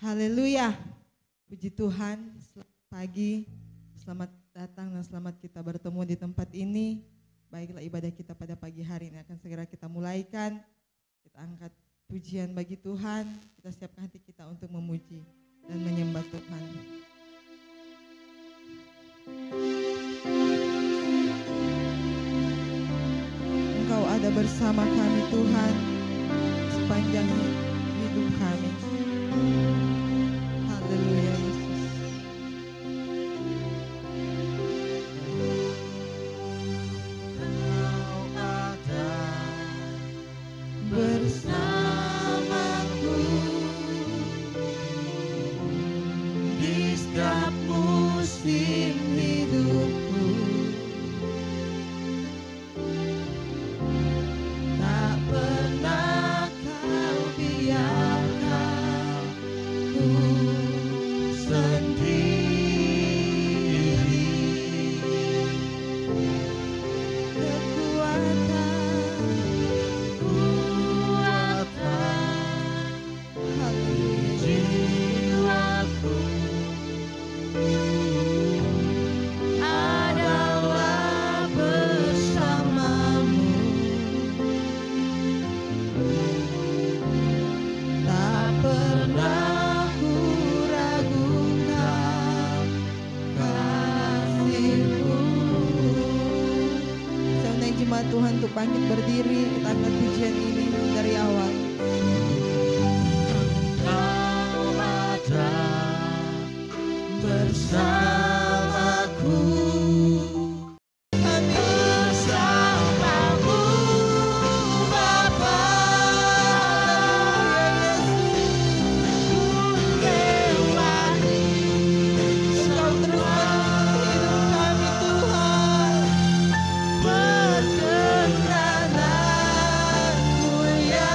Haleluya. Puji Tuhan, selamat pagi, selamat datang dan selamat kita bertemu di tempat ini. Baiklah, ibadah kita pada pagi hari ini akan segera kita mulaikan. Kita angkat pujian bagi Tuhan, kita siapkan hati kita untuk memuji dan menyembah Tuhan. Engkau ada bersama kami Tuhan sepanjang hidup kami. Haleluya Yesus. Engkau ada Bersamaku di setiap musim hidupku. Tak pernah kau biarkan ku sendiri. Haleluya. Jiwaku adalah bersamamu. Tak pernah ku ragukan kasihmu. Saya undang jemaat Tuhan untuk bangkit berdiri, kita angkat pujian ini dari awal. Engkau ada bersamaku, bersamamu Bapa. Ku lewati Engkau terus perjalanan mulia.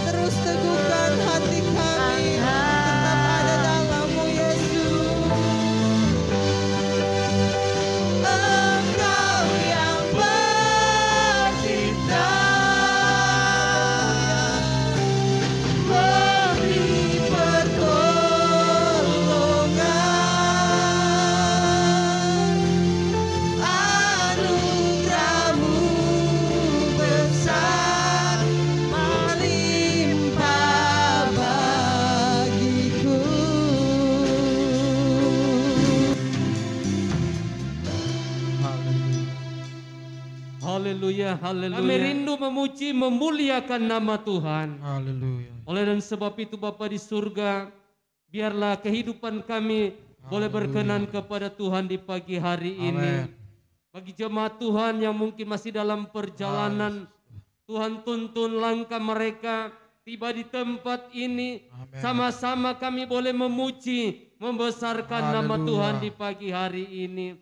terus teguhkan hati kami tetap ada dalam-Mu Yesus. Engkau yang bercinta, beri pertolongan, anugerah-Mu besar melimpah bagiku. Haleluya, haleluya. Kami rindu memuji, memuliakan nama Tuhan. Haleluya. Oleh dan sebab itu Bapa di surga, biarlah kehidupan kami boleh berkenan kepada Tuhan di pagi hari ini. Bagi jemaat Tuhan yang mungkin masih dalam perjalanan, Tuhan tuntun langkah mereka tiba di tempat ini. Amin. Sama-sama kami boleh memuji, membesarkan nama Haleluya. Tuhan di pagi hari ini.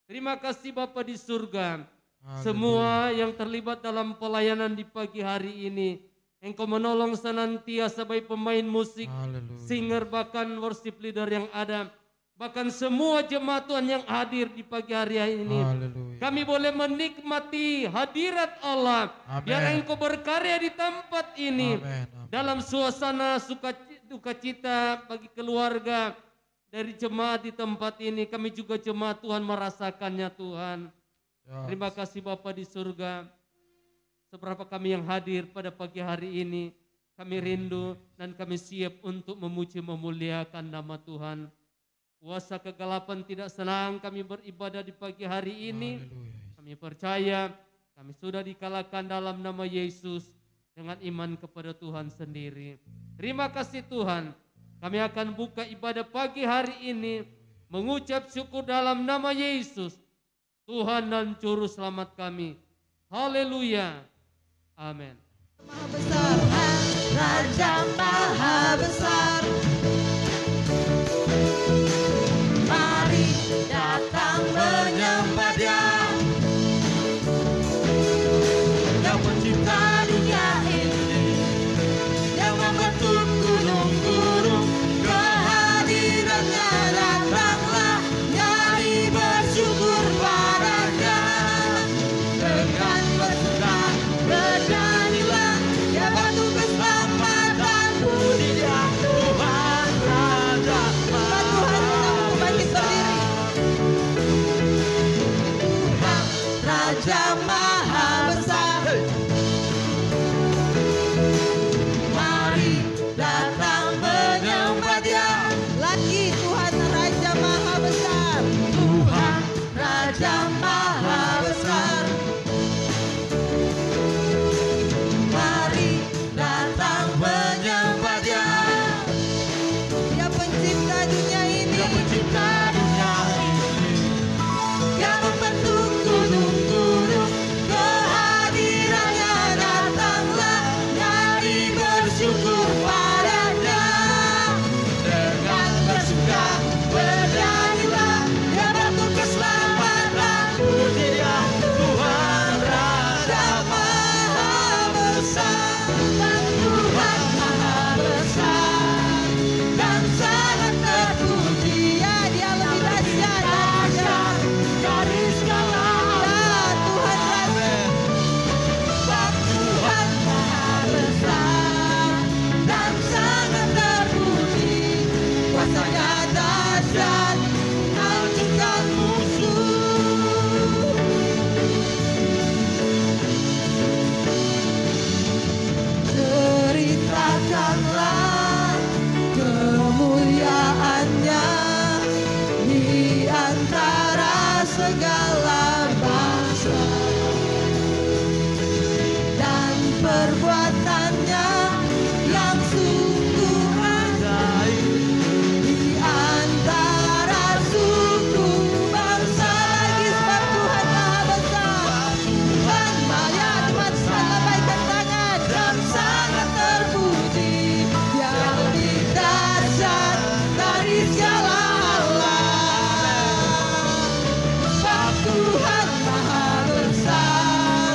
Terima kasih Bapa di surga. Haleluya. Semua yang terlibat dalam pelayanan di pagi hari ini, Engkau menolong senantiasa baik pemain musik, Haleluya. singer, bahkan worship leader yang ada, bahkan semua jemaat Tuhan yang hadir di pagi hari ini. Haleluya. Kami boleh menikmati hadirat Allah. Amin. Biar Engkau berkarya di tempat ini. Amin. Amin. Dalam suasana sukacita bagi keluarga dari jemaat di tempat ini. Kami juga jemaat Tuhan merasakannya Tuhan. Ya. Terima kasih Bapa di surga. Seberapa kami yang hadir pada pagi hari ini, kami rindu dan kami siap untuk memuji memuliakan nama Tuhan. Kuasa kegelapan tidak senang kami beribadah di pagi hari ini. Haleluya. Kami percaya kami sudah dikalahkan dalam nama Yesus dengan iman kepada Tuhan sendiri. Terima kasih Tuhan. Kami akan buka ibadah pagi hari ini mengucap syukur dalam nama Yesus, Tuhan dan Juru Selamat kami. Haleluya. Amin. Maha besar, Raja Maha Besar, mari datang menyembah Dia, yang pencipta dunia ini, yang membentuk gunung-gunung. Kehadirannya datanglah, nyanyi bersyukur padanya. Dengan bersuka bernyanyilah, ya batu keselamatan. dahsyat menghancurkan musuh. Ceritakanlah kemuliaannya di antara segala bangsa, dan perbuatannya yang sungguh ajaib di antara suku bangsa. Lagi sebab Tuhan Maha Besar, Tuhan Maha Tuhan lambaikan tangan dan sangat terpuji, Dia lebih dahsyat dari segala Allah. Sebab Tuhan Maha Besar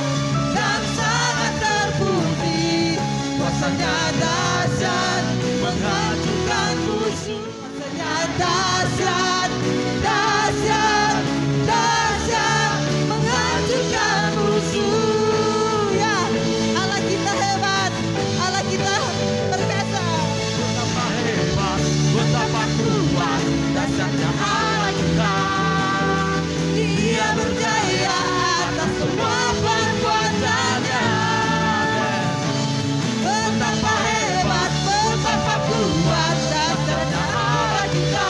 dan sangat terpuji, kuasanya dahsyat menghancurkan musuh. Kuasanya dahsyat, dahsyat, dahsyat menghancurkan musuh. Ya, Allah kita hebat, Allah kita berkuasa. Betapa hebat, betapa kuat dahsyatnya Allah kita. Dia berjaya atas semua perbuatannya. Betapa hebat, betapa kuat dahsyatnya Allah kita.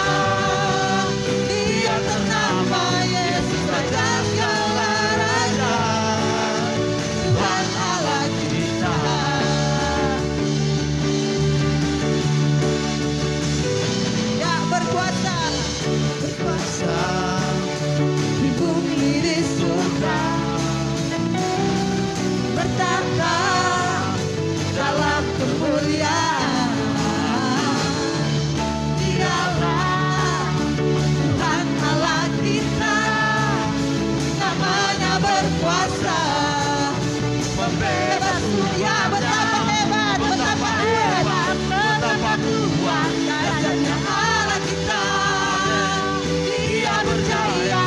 Dia ternama Yesus Raja segala raja, Tuhan Allah kita. Ya, berkuasa, berkuasa di bumi di surga, bertahta dalam kemuliaan. Dialah Tuhan Allah kita, namanya berkuasa, membebas dunia. Betapa hebat, betapa hebat, betapa kuat dahsyatnya Allah kita. Dia berjaya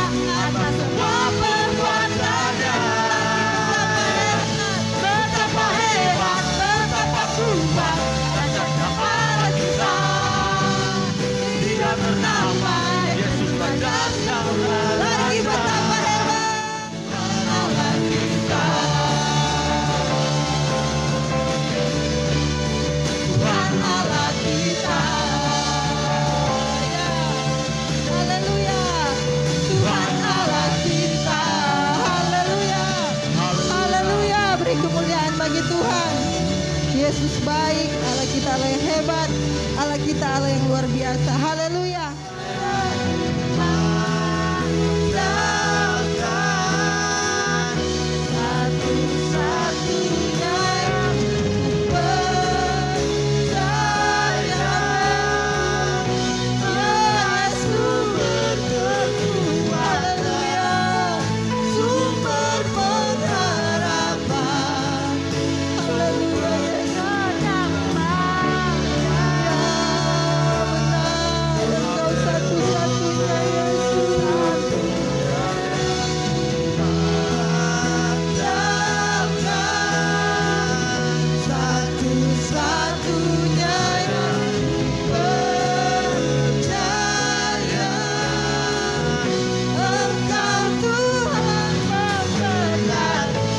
atas semua perbuatannya. Betapa hebat, betapa kuat dahsyatnya Allah kita. Dia bernama Yesus Raja segala raja. Lagi betapa hebat Allah kita. Tuhan Allah kita. Ya. Haleluya. Tuhan Allah kita. Haleluya. Haleluya. Beri kemuliaan bagi Tuhan. Yesus baik, Allah kita Allah yang hebat, Allah kita Allah yang luar biasa. Haleluya. Satu-satunya yang percaya, sumber kekuatan, sumber pengharapan. Haleluya, Yesus. Ya, benar. Engkau satu-satunya, Yesus. Satu-satunya yang percaya, Engkau Tuhan memberkati,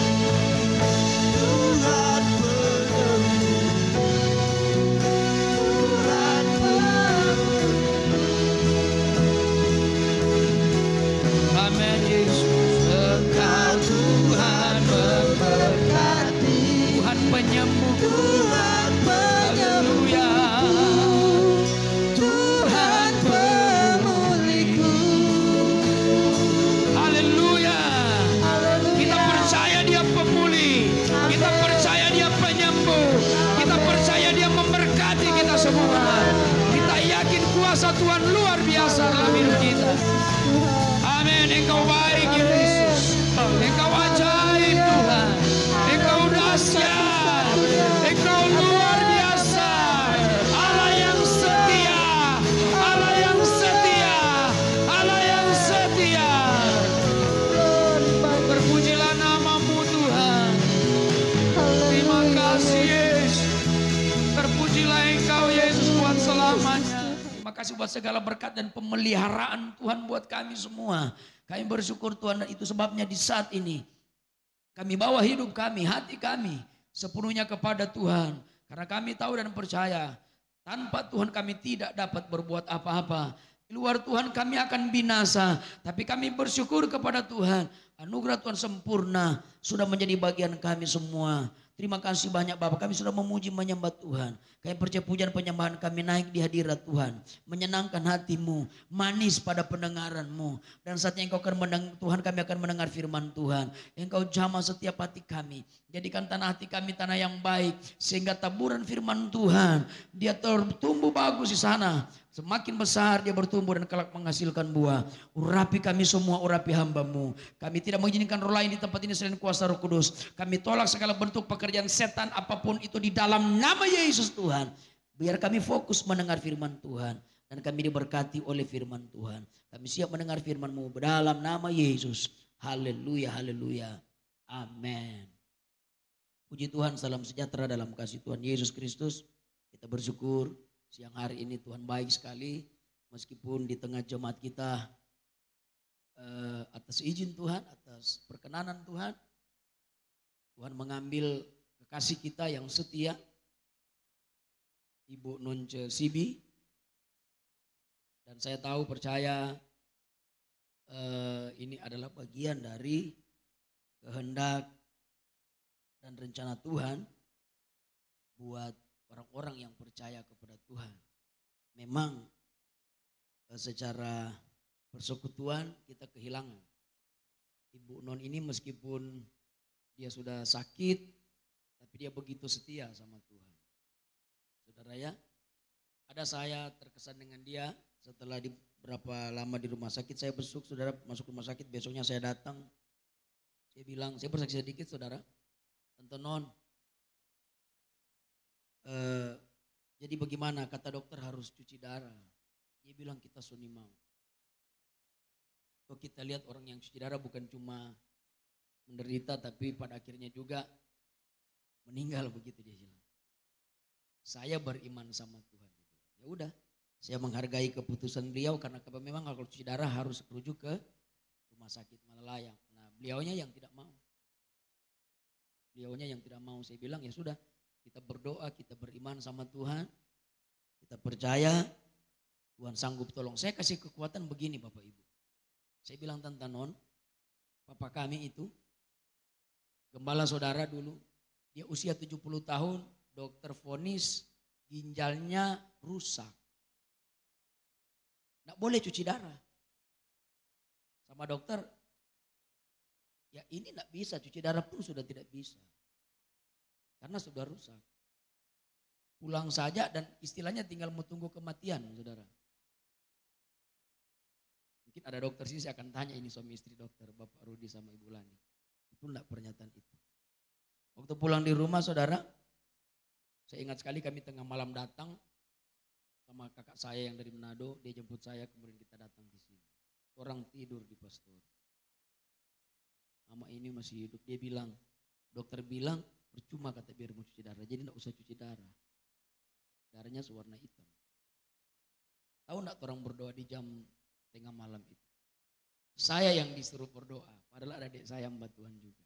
Tuhan penebus, Tuhan Amin Yesus. Engkau Tuhan memberkati, Tuhan penyembuh. Tuhan Haleluya. Tuhan pemulihku. Haleluya. Kita percaya Dia pemulih. Kita percaya Dia penyembuh. Kita percaya Dia memberkati kita semua. Kita yakin kuasa Tuhan luar biasa dalam hidup kita. Amin. Engkau baik ya Yesus. Engkau ajaib Tuhan. Engkau dahsyat. Engkau luar biasa. Allah yang setia. Allah yang setia. Allah yang setia. Berpujilah nama-Mu Tuhan. Terima kasih Yesus. Terpujilah Engkau Yesus buat selamanya. Terima kasih buat segala berkat dan pemeliharaan Tuhan buat kami semua. Kami bersyukur Tuhan, dan itu sebabnya di saat ini kami bawa hidup kami, hati kami sepenuhnya kepada Tuhan. Karena kami tahu dan percaya tanpa Tuhan kami tidak dapat berbuat apa-apa. Di luar Tuhan kami akan binasa. Tapi kami bersyukur kepada Tuhan. Anugerah Tuhan sempurna sudah menjadi bagian kami semua. Terima kasih banyak Bapak, kami sudah memuji menyembah Tuhan. Kami percaya pujian penyembahan kami naik di hadirat Tuhan. Menyenangkan hatimu, manis pada pendengaranmu. Dan saatnya Engkau akan Tuhan, kami akan mendengar firman Tuhan. Engkau jamah setiap hati kami. Jadikan tanah hati kami tanah yang baik. Sehingga taburan firman Tuhan, dia tumbuh bagus di sana. Semakin besar dia bertumbuh dan kelak menghasilkan buah. Urapi kami semua, urapi hamba-Mu. Kami tidak mengizinkan roh lain di tempat ini selain kuasa Roh Kudus. Kami tolak segala bentuk pekerjaan setan apapun itu di dalam nama Yesus Tuhan. Biar kami fokus mendengar firman Tuhan. Dan kami diberkati oleh firman Tuhan. Kami siap mendengar firman-Mu dalam nama Yesus. Haleluya, haleluya. Amin. Puji Tuhan, salam sejahtera dalam kasih Tuhan Yesus Kristus. Kita bersyukur siang hari ini Tuhan baik sekali. Meskipun di tengah jemaat kita atas izin Tuhan, atas perkenanan Tuhan. Tuhan mengambil kekasih kita yang setia, Ibu Nonce Sibi. Dan saya tahu percaya ini adalah bagian dari kehendak dan rencana Tuhan buat orang-orang yang percaya kepada Tuhan. Memang secara persekutuan kita kehilangan. Ibu Non ini meskipun dia sudah sakit, tapi dia begitu setia sama Tuhan. Saudara ya, ada saya terkesan dengan dia setelah berapa lama di rumah sakit. Saya besuk, saudara masuk rumah sakit, besoknya saya datang. Saya bilang, saya bersaksi sedikit saudara. Tante Non, jadi bagaimana? Kata dokter harus cuci darah. Dia bilang kita suni mau. Kok kita lihat orang yang cuci darah bukan cuma menderita tapi pada akhirnya juga meninggal, begitu dia bilang. Saya beriman sama Tuhan. Ya udah, saya menghargai keputusan beliau karena memang kalau cuci darah harus rujuk ke rumah sakit Malalayang. Nah, beliaunya yang tidak mau. Beliaunya yang tidak mau. Saya bilang ya sudah, kita berdoa, kita beriman sama Tuhan. Kita percaya Tuhan sanggup tolong. Saya kasih kekuatan begini Bapak Ibu. Saya bilang Tante Non, papa kami itu gembala saudara dulu. Dia usia 70 tahun, dokter vonis ginjalnya rusak. Nggak boleh cuci darah. Sama dokter, ya ini nggak bisa, cuci darah pun sudah tidak bisa. Karena sudah rusak. Pulang saja dan istilahnya tinggal mau tunggu kematian saudara. Mungkin ada dokter sini, saya akan tanya ini suami istri dokter, Bapak Rudi sama Ibu Lani. Itu enggak pernyataan itu. Waktu pulang di rumah saudara, saya ingat sekali kami tengah malam datang sama kakak saya yang dari Manado, dia jemput saya kemudian kita datang di sini. Orang tidur di pastor. Mama ini masih hidup, dia bilang, dokter bilang percuma kata biar mau cuci darah, jadi enggak usah cuci darah. Darahnya sewarna hitam. Tahu enggak orang berdoa di jam tengah malam itu? Saya yang disuruh berdoa, padahal ada adik saya hamba Tuhan juga.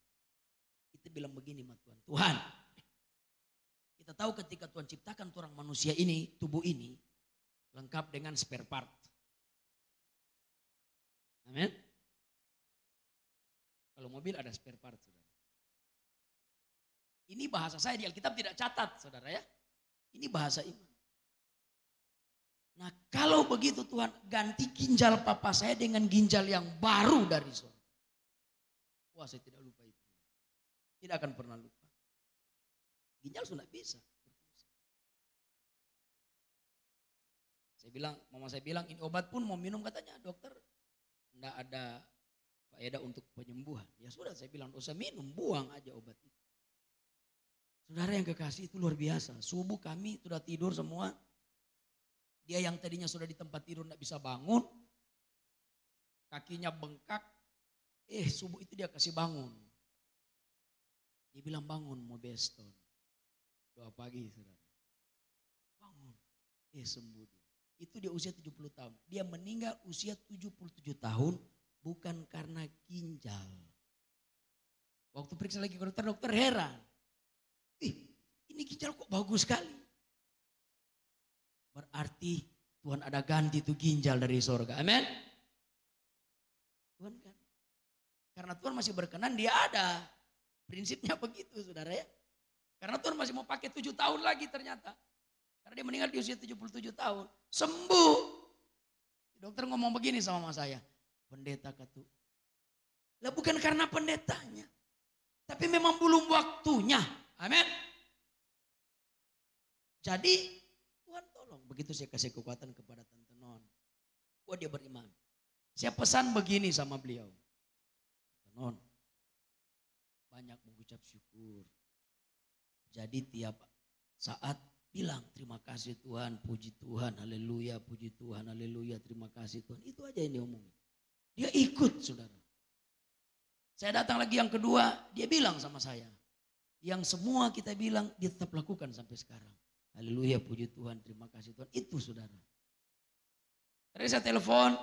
Kita bilang begini sama Tuhan, Tuhan, kita tahu ketika Tuhan ciptakan orang manusia ini, tubuh ini, lengkap dengan spare part. Amin. Kalau mobil ada spare part, saudara. Ini bahasa saya di Alkitab tidak catat, saudara ya. Ini bahasa iman. Nah kalau begitu Tuhan, ganti ginjal papa saya dengan ginjal yang baru dari surga. Wah, saya tidak lupa itu. Tidak akan pernah lupa. Ginjal sudah bisa. Mama saya bilang ini obat pun mau minum, katanya dokter enggak ada faedah untuk penyembuhan. Ya sudah, saya bilang enggak usah minum, buang aja obat itu. Saudara yang kekasih, itu luar biasa. Subuh kami sudah tidur semua. Dia yang tadinya sudah di tempat tidur enggak bisa bangun. Kakinya bengkak. Subuh itu dia kasih bangun. Dia bilang bangun mau beston. Doa pagi saudara. Bangun. Sembuh dia. Itu dia usia 70 tahun. Dia meninggal usia 77 tahun bukan karena ginjal. Waktu periksa lagi ke dokter, dokter heran. Ini ginjal kok bagus sekali. Berarti Tuhan ada ganti itu ginjal dari sorga. Amin. Tuhan kan. Karena Tuhan masih berkenan, dia ada. Prinsipnya begitu saudara ya. Karena Tuhan masih mau pakai 7 tahun lagi ternyata. Karena dia meninggal di usia 77 tahun. Sembuh. Dokter ngomong begini sama saya. Pendeta kata. Lah bukan karena pendetanya. Tapi memang belum waktunya. Amin. Jadi Tuhan tolong. Begitu saya kasih kekuatan kepada Tante Non. Wah dia beriman. Saya pesan begini sama beliau. Tante Non. Banyak mengucap syukur. Jadi tiap saat bilang terima kasih Tuhan, puji Tuhan, haleluya, puji Tuhan, haleluya, terima kasih Tuhan. Itu aja yang dia omongin. Dia ikut saudara. Saya datang lagi yang kedua, dia bilang sama saya. Yang semua kita bilang dia tetap lakukan sampai sekarang. Haleluya, puji Tuhan, terima kasih Tuhan. Itu saudara. Tadi saya telepon,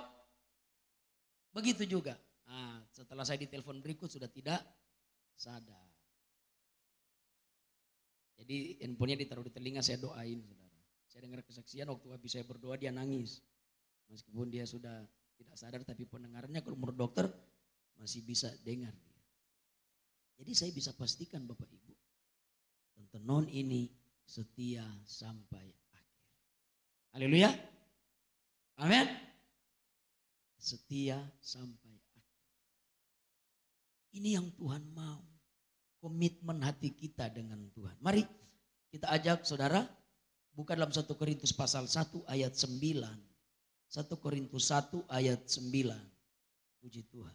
begitu juga. Nah, setelah saya ditelepon berikut sudah tidak sadar. Jadi handphonenya ditaruh di telinga, saya doain saudara. Saya dengar kesaksian waktu habis saya berdoa dia nangis. Meskipun dia sudah tidak sadar tapi pendengarannya kalau menurut dokter masih bisa dengar dia. Jadi saya bisa pastikan Bapak Ibu. Tante Non ini setia sampai akhir. Haleluya. Amin. Setia sampai akhir. Ini yang Tuhan mau. Komitmen hati kita dengan Tuhan. Mari kita ajak saudara buka dalam 1 Korintus pasal 1 ayat 9. 1 Korintus 1 ayat 9. Puji Tuhan.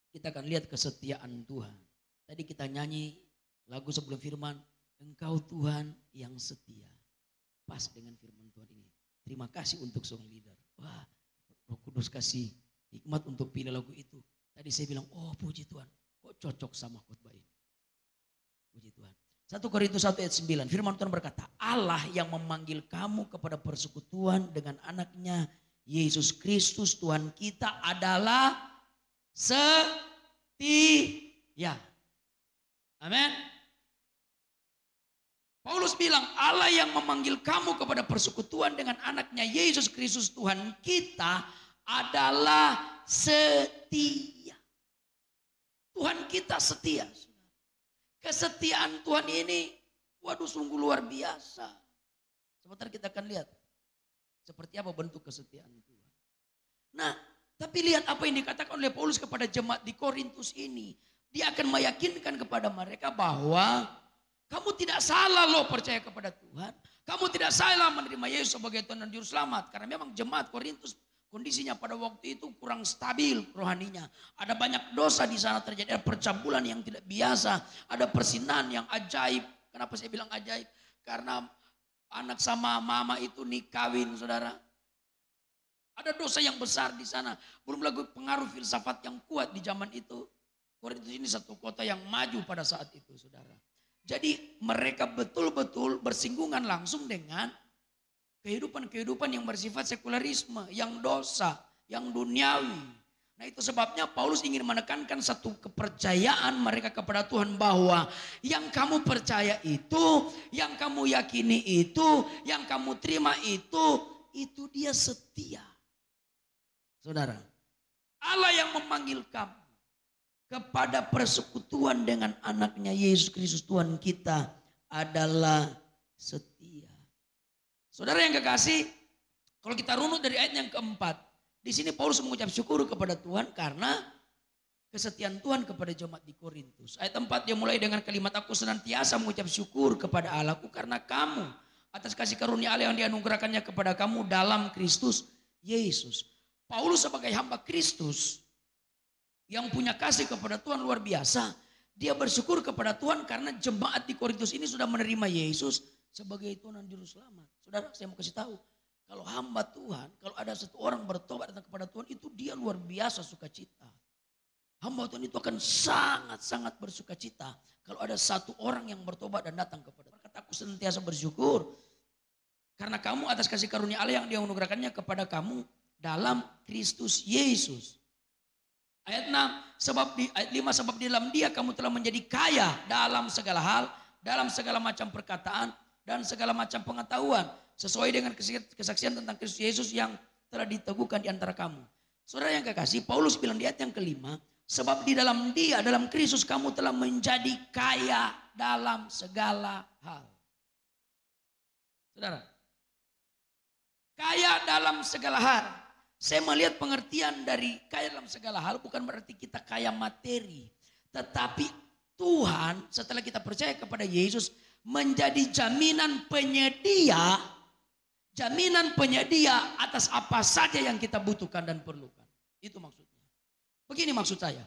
Kita akan lihat kesetiaan Tuhan. Tadi kita nyanyi lagu sebelum firman. Engkau Tuhan yang setia. Pas dengan firman Tuhan ini. Terima kasih untuk song leader. Wah, Roh Kudus kasih hikmat untuk pilih lagu itu. Tadi saya bilang, oh puji Tuhan. Kok cocok sama khotbah ini. Puji Tuhan. 1 Korintus 1 ayat 9. Firman Tuhan berkata, Allah yang memanggil kamu kepada persekutuan dengan anaknya Yesus Kristus Tuhan kita adalah setia. Amin. Paulus bilang Allah yang memanggil kamu kepada persekutuan dengan anaknya Yesus Kristus Tuhan kita adalah setia. Tuhan kita setia. Kesetiaan Tuhan ini, waduh sungguh luar biasa. Sebentar kita akan lihat seperti apa bentuk kesetiaan Tuhan. Nah, tapi lihat apa yang dikatakan oleh Paulus kepada jemaat di Korintus ini. Dia akan meyakinkan kepada mereka bahwa kamu tidak salah loh percaya kepada Tuhan. Kamu tidak salah menerima Yesus sebagai Tuhan dan Juru Selamat. Karena memang jemaat Korintus kondisinya pada waktu itu kurang stabil rohaninya. Ada banyak dosa di sana terjadi. Ada percabulan yang tidak biasa. Ada persinahan yang ajaib. Kenapa saya bilang ajaib? Karena anak sama mama itu nikawin saudara. Ada dosa yang besar di sana. Belum lagi pengaruh filsafat yang kuat di zaman itu. Korintus ini satu kota yang maju pada saat itu saudara. Jadi mereka betul-betul bersinggungan langsung dengan kehidupan-kehidupan yang bersifat sekularisme, yang dosa, yang duniawi. Nah itu sebabnya Paulus ingin menekankan satu kepercayaan mereka kepada Tuhan bahwa yang kamu percaya itu, yang kamu yakini itu, yang kamu terima itu dia setia. Saudara, Allah yang memanggil kamu kepada persekutuan dengan anaknya Yesus Kristus Tuhan kita adalah setia. Saudara yang kekasih, kalau kita runut dari ayat yang keempat, di sini Paulus mengucap syukur kepada Tuhan karena kesetiaan Tuhan kepada jemaat di Korintus. Ayat 4 dia mulai dengan kalimat aku senantiasa mengucap syukur kepada Allahku karena kamu atas kasih karunia Allah yang dianugerahkannya kepada kamu dalam Kristus Yesus. Paulus sebagai hamba Kristus yang punya kasih kepada Tuhan luar biasa. Dia bersyukur kepada Tuhan karena jemaat di Korintus ini sudah menerima Yesus sebagai Tuhan dan Juru Selamat. Saudara, saya mau kasih tahu. Kalau hamba Tuhan, kalau ada satu orang bertobat datang kepada Tuhan, itu dia luar biasa sukacita. Hamba Tuhan itu akan sangat-sangat bersukacita kalau ada satu orang yang bertobat dan datang kepada Tuhan. Kata aku senantiasa bersyukur Karena kamu atas kasih karunia Allah yang Dia anugerahkannya kepada kamu dalam Kristus Yesus. Ayat 6, ayat 5, sebab di dalam Dia kamu telah menjadi kaya dalam segala hal, dalam segala macam perkataan dan segala macam pengetahuan, sesuai dengan kesaksian tentang Kristus Yesus yang telah diteguhkan di antara kamu. Saudara yang kekasih, Paulus bilang di ayat yang kelima, sebab di dalam Dia, dalam Kristus kamu telah menjadi kaya dalam segala hal. Saudara, kaya dalam segala hal. Saya melihat pengertian dari kaya dalam segala hal bukan berarti kita kaya materi. Tetapi Tuhan setelah kita percaya kepada Yesus menjadi jaminan penyedia atas apa saja yang kita butuhkan dan perlukan. Itu maksudnya. Begini maksud saya.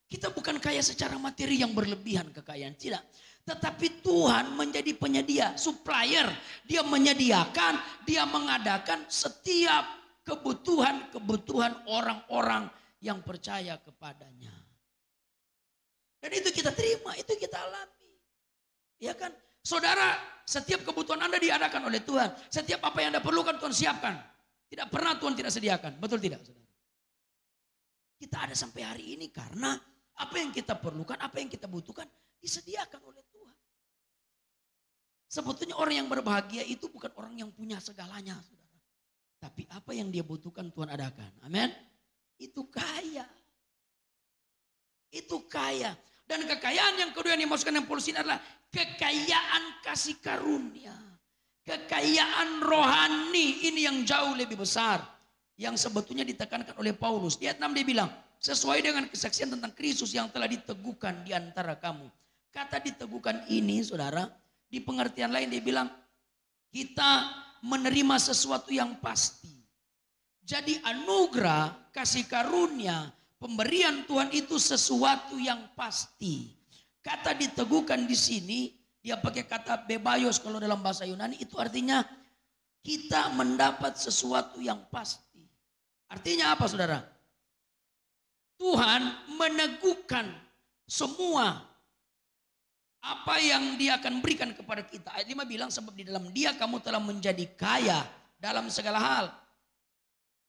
Kita bukan kaya secara materi yang berlebihan kekayaan. Tidak. Tetapi Tuhan menjadi penyedia, supplier. Dia menyediakan, Dia mengadakan setiap kebutuhan orang-orang yang percaya kepadanya. Dan itu kita terima, itu kita alami. Ya kan? Saudara, setiap kebutuhan Anda diadakan oleh Tuhan. Setiap apa yang Anda perlukan Tuhan siapkan. Tidak pernah Tuhan tidak sediakan. Betul tidak, saudara? Kita ada sampai hari ini karena apa yang kita perlukan, apa yang kita butuhkan disediakan oleh Tuhan. Sebetulnya orang yang berbahagia itu bukan orang yang punya segalanya, saudara. Tapi apa yang dia butuhkan Tuhan adakan. Amin. Itu kaya. Itu kaya. Dan kekayaan yang kedua yang dimaksudkan yang Paulus ini adalah kekayaan kasih karunia. Kekayaan rohani ini yang jauh lebih besar. Yang sebetulnya ditekankan oleh Paulus. Di ayat 6 dia bilang, sesuai dengan kesaksian tentang Kristus yang telah diteguhkan di antara kamu. Kata diteguhkan ini saudara, di pengertian lain dia bilang, kita menerima sesuatu yang pasti. Jadi anugerah, kasih karunia, pemberian Tuhan itu sesuatu yang pasti. Kata diteguhkan di sini, dia pakai kata bebayos kalau dalam bahasa Yunani, itu artinya kita mendapat sesuatu yang pasti. Artinya apa saudara? Tuhan meneguhkan semua apa yang Dia akan berikan kepada kita. Ayat 5 bilang sebab di dalam Dia kamu telah menjadi kaya dalam segala hal.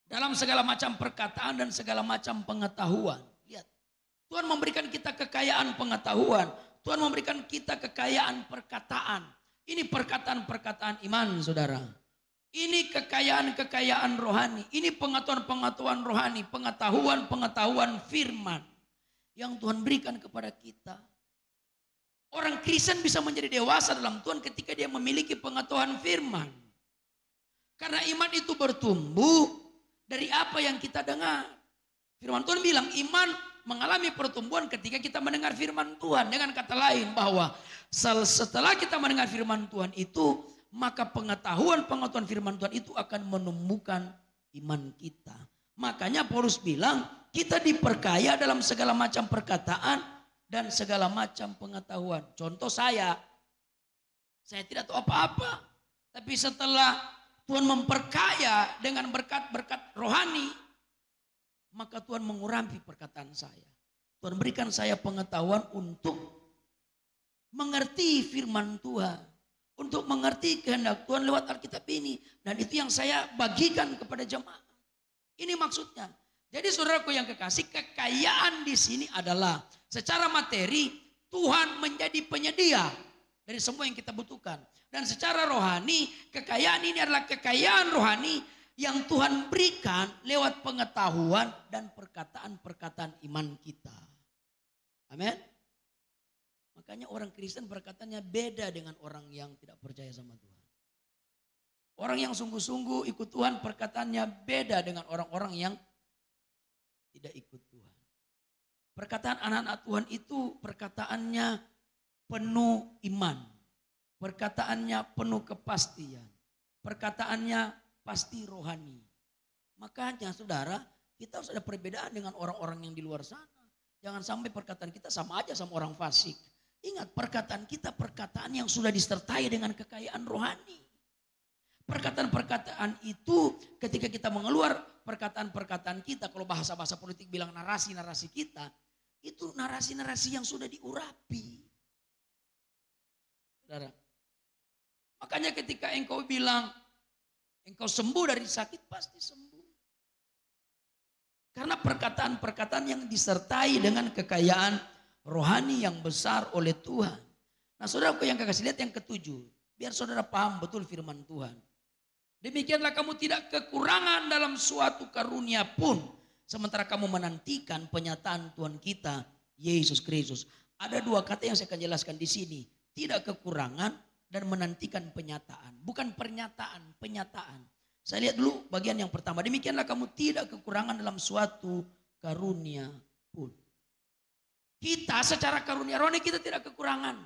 Dalam segala macam perkataan dan segala macam pengetahuan. Lihat. Tuhan memberikan kita kekayaan pengetahuan. Tuhan memberikan kita kekayaan perkataan. Ini perkataan-perkataan iman saudara. Ini kekayaan-kekayaan rohani. Ini pengetahuan-pengetahuan rohani. Pengetahuan-pengetahuan firman. Yang Tuhan berikan kepada kita. Orang Kristen bisa menjadi dewasa dalam Tuhan ketika dia memiliki pengetahuan firman. Karena iman itu bertumbuh dari apa yang kita dengar. Firman Tuhan bilang iman mengalami pertumbuhan ketika kita mendengar firman Tuhan. Dengan kata lain bahwa setelah kita mendengar firman Tuhan itu, maka pengetahuan firman Tuhan itu akan menumbuhkan iman kita. Makanya Paulus bilang kita diperkaya dalam segala macam perkataan dan segala macam pengetahuan. Contoh saya tidak tahu apa-apa. Tapi setelah Tuhan memperkaya dengan berkat-berkat rohani, maka Tuhan mengurapi perkataan saya. Tuhan berikan saya pengetahuan untuk mengerti firman Tuhan. Untuk mengerti kehendak Tuhan lewat Alkitab ini. Dan itu yang saya bagikan kepada jemaat. Ini maksudnya. Jadi saudaraku yang kekasih, kekayaan di sini adalah secara materi Tuhan menjadi penyedia dari semua yang kita butuhkan. Dan secara rohani, kekayaan ini adalah kekayaan rohani yang Tuhan berikan lewat pengetahuan dan perkataan-perkataan iman kita. Amin. Makanya orang Kristen perkataannya beda dengan orang yang tidak percaya sama Tuhan. Orang yang sungguh-sungguh ikut Tuhan perkataannya beda dengan orang-orang yang tidak ikut Tuhan. Perkataan anak-anak Tuhan itu perkataannya penuh iman. Perkataannya penuh kepastian. Perkataannya pasti rohani. Makanya saudara, kita harus ada perbedaan dengan orang-orang yang di luar sana. Jangan sampai perkataan kita sama aja sama orang fasik. Ingat, perkataan kita perkataan yang sudah disertai dengan kekayaan rohani. Perkataan-perkataan itu ketika kita mengeluar perkataan-perkataan kita, kalau bahasa-bahasa politik bilang narasi-narasi kita, itu narasi-narasi yang sudah diurapi. Saudara. Makanya ketika engkau bilang Engkau sembuh dari sakit, pasti sembuh. Karena perkataan-perkataan yang disertai dengan kekayaan rohani yang besar oleh Tuhan. Nah saudaraku yang kasih lihat yang ketujuh. Biar saudara paham betul firman Tuhan. Demikianlah kamu tidak kekurangan dalam suatu karunia pun. Sementara kamu menantikan penyataan Tuhan kita, Yesus Kristus. Ada dua kata yang saya akan jelaskan di sini. Tidak kekurangan dan menantikan penyataan. Bukan pernyataan, penyataan. Saya lihat dulu bagian yang pertama. Demikianlah kamu tidak kekurangan dalam suatu karunia pun. Kita secara karunia rohani kita tidak kekurangan.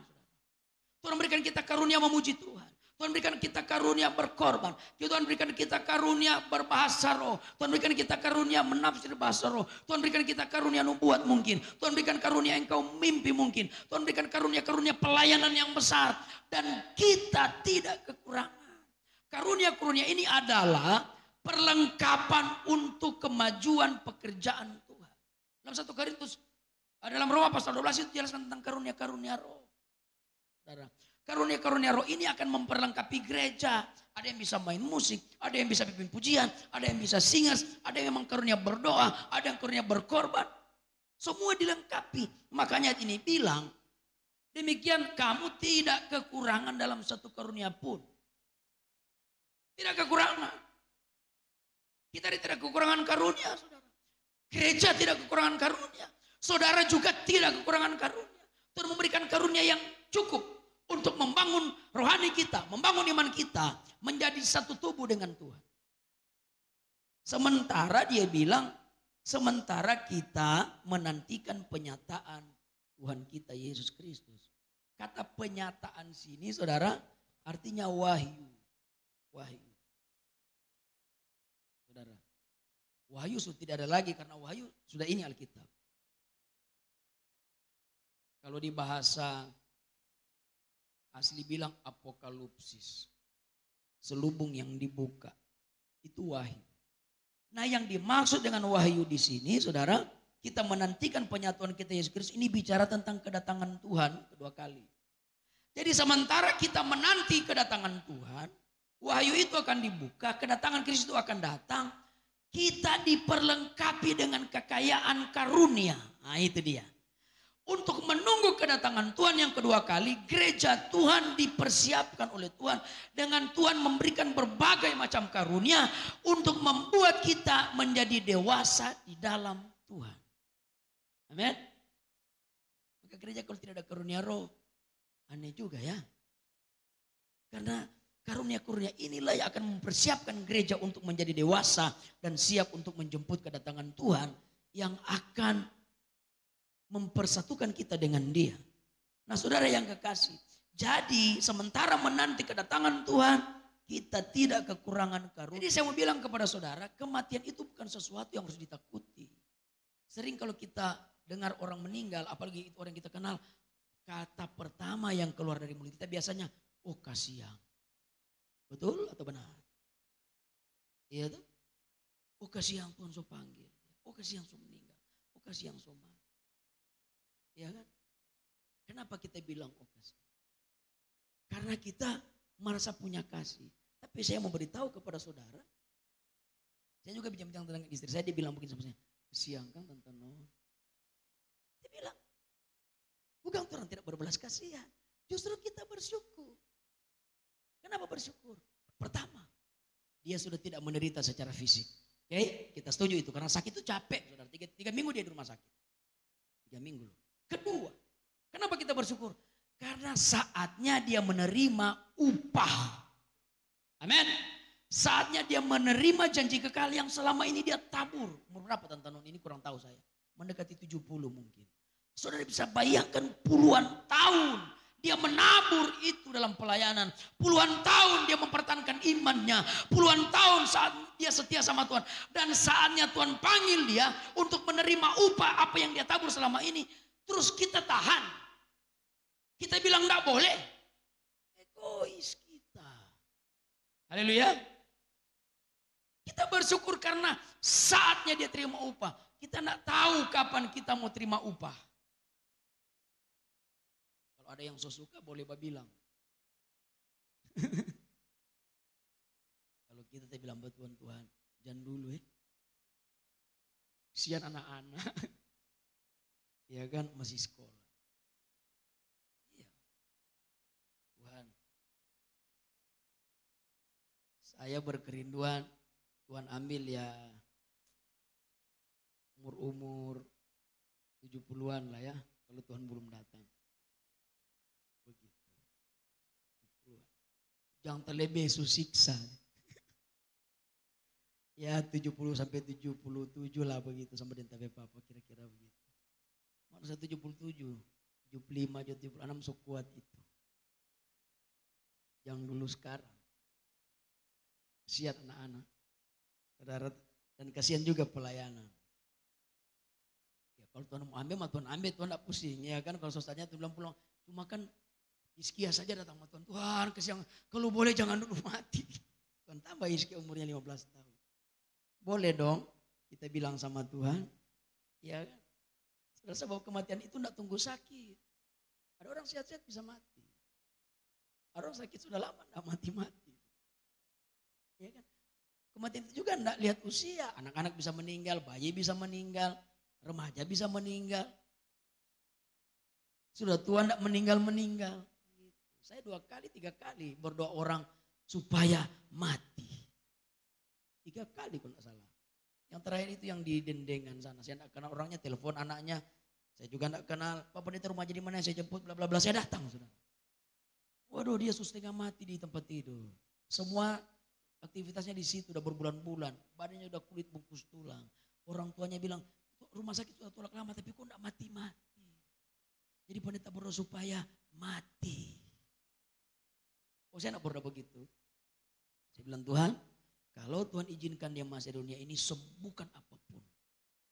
Tuhan berikan kita karunia memuji Tuhan. Tuhan berikan kita karunia berkorban. Tuhan berikan kita karunia berbahasa roh. Tuhan berikan kita karunia menafsir bahasa roh. Tuhan berikan kita karunia nubuat mungkin. Tuhan berikan karunia engkau mimpi mungkin. Tuhan berikan karunia-karunia pelayanan yang besar. Dan kita tidak kekurangan. Karunia-karunia ini adalah perlengkapan untuk kemajuan pekerjaan Tuhan. Dalam 1 Korintus, dalam Roma pasal 12 itu jelaskan tentang karunia-karunia roh. Saudara, karunia-karunia roh ini akan memperlengkapi gereja. Ada yang bisa main musik, ada yang bisa pimpin pujian, ada yang bisa singers, ada yang memang karunia berdoa, ada yang karunia berkorban. Semua dilengkapi. Makanya ini bilang, demikian kamu tidak kekurangan dalam satu karunia pun. Tidak kekurangan. Kita tidak kekurangan karunia, saudara. Gereja tidak kekurangan karunia. Saudara juga tidak kekurangan karunia. Tuhan memberikan karunia yang cukup untuk membangun rohani kita, membangun iman kita menjadi satu tubuh dengan Tuhan. Sementara dia bilang, sementara kita menantikan penyataan Tuhan kita Yesus Kristus. Kata penyataan sini saudara artinya wahyu. Wahyu. Saudara, wahyu sudah tidak ada lagi karena wahyu sudah ini Alkitab. Kalau di bahasa asli bilang apokalipsis. Selubung yang dibuka. Itu wahyu. Nah yang dimaksud dengan wahyu di sini saudara, kita menantikan penyatuan kita Yesus Kristus ini bicara tentang kedatangan Tuhan kedua kali. Jadi sementara kita menanti kedatangan Tuhan, wahyu itu akan dibuka, kedatangan Kristus itu akan datang. Kita diperlengkapi dengan kekayaan karunia. Nah itu dia. Untuk menunggu kedatangan Tuhan yang kedua kali, gereja Tuhan dipersiapkan oleh Tuhan. Dengan Tuhan memberikan berbagai macam karunia untuk membuat kita menjadi dewasa di dalam Tuhan. Amin. Maka gereja kalau tidak ada karunia roh, aneh juga ya. Karena karunia-karunia inilah yang akan mempersiapkan gereja untuk menjadi dewasa dan siap untuk menjemput kedatangan Tuhan yang akan mempersatukan kita dengan Dia. Nah, saudara yang kekasih, jadi sementara menanti kedatangan Tuhan, kita tidak kekurangan karunia. Jadi saya mau bilang kepada saudara, kematian itu bukan sesuatu yang harus ditakuti. Sering kalau kita dengar orang meninggal, apalagi itu orang yang kita kenal, kata pertama yang keluar dari mulut kita biasanya, oh kasihan. Betul atau benar? Iya tuh. Oh kasihan Tuhan so panggil. Oh kasihan so meninggal. Oh kasihan so mati. Ya kan? Kenapa kita bilang oh kasih? Karena kita merasa punya kasih. Tapi saya mau beritahu kepada saudara. Saya juga bincang-bincang dengan istri saya. Dia bilang begini sama saya. Kasihan kan Tante No. Dia bilang. Bukan Tuhan tidak berbelas kasihan. Justru kita bersyukur. Kenapa bersyukur? Pertama. Dia sudah tidak menderita secara fisik. Oke? Kita setuju itu. Karena sakit itu capek. Saudara. 3 minggu dia di rumah sakit. 3 minggu loh. Kedua, kenapa kita bersyukur? Karena saatnya dia menerima upah. Amin. Saatnya dia menerima janji kekal yang selama ini dia tabur. Umur berapa Tante Non? Ini kurang tahu saya. Mendekati 70 mungkin. Saudara bisa bayangkan puluhan tahun dia menabur itu dalam pelayanan. Puluhan tahun dia mempertahankan imannya. Puluhan tahun saat dia setia sama Tuhan. Dan saatnya Tuhan panggil dia untuk menerima upah apa yang dia tabur selama ini. Terus kita tahan. Kita bilang enggak boleh. Egois kita. Haleluya. Kita bersyukur karena saatnya dia terima upah. Kita enggak tahu kapan kita mau terima upah. Kalau ada yang so suka boleh bilang. Kalau Kita bilang buat Tuhan, jangan dulu ya. Kesian anak-anak. Ya kan masih sekolah. Iya. Tuhan. Saya berkerinduan, Tuhan ambil ya umur-umur 70-an lah ya. Kalau Tuhan belum datang. Begitu. Jangan terlebih susah. Ya 70 sampai 77 lah begitu sampai dengan tapi papa kira-kira begitu. Manusia 77, 75, 76 so kuat itu. Yang dulu sekarang. Kasihan anak-anak. Saudara, dan kasihan juga pelayanan. Ya kalau Tuhan mau ambil, Tuhan ambil, Tuhan tidak pusing. Ya kan kalau sosanya Tuhan bilang pulang, cuma kan Hizkia saja datang sama Tuhan. Tuhan kasihan, kalau boleh jangan dulu mati. Tuhan tambah Hizkia umurnya 15 tahun. Boleh dong kita bilang sama Tuhan. Ya kan. Saudara, sebab kematian itu tidak tunggu sakit. Ada orang sehat-sehat bisa mati. Ada orang sakit sudah lama tidak mati-mati. Ya kan? Kematian itu juga tidak lihat usia. Anak-anak bisa meninggal, bayi bisa meninggal, remaja bisa meninggal. Sudah tua tidak meninggal-meninggal. Saya 2 kali, 3 kali berdoa orang supaya mati. 3 kali kalau tidak salah. Yang terakhir itu yang di Dendengan sana. Saya tidak kenal orangnya, telepon anaknya. Saya juga tidak kenal. Pak Pendeta rumah jadi mana, saya jemput, bla bla bla. Saya datang sudah. Waduh, dia setengah mati di tempat tidur. Semua aktivitasnya di situ udah berbulan-bulan. Badannya udah kulit bungkus tulang. Orang tuanya bilang, rumah sakit sudah tolak lama tapi kok tidak mati-mati. Jadi pendeta berdoa supaya mati. Oh saya tidak berdoa begitu. Saya bilang Tuhan, kalau Tuhan izinkan dia masih dunia ini sembuhkan apapun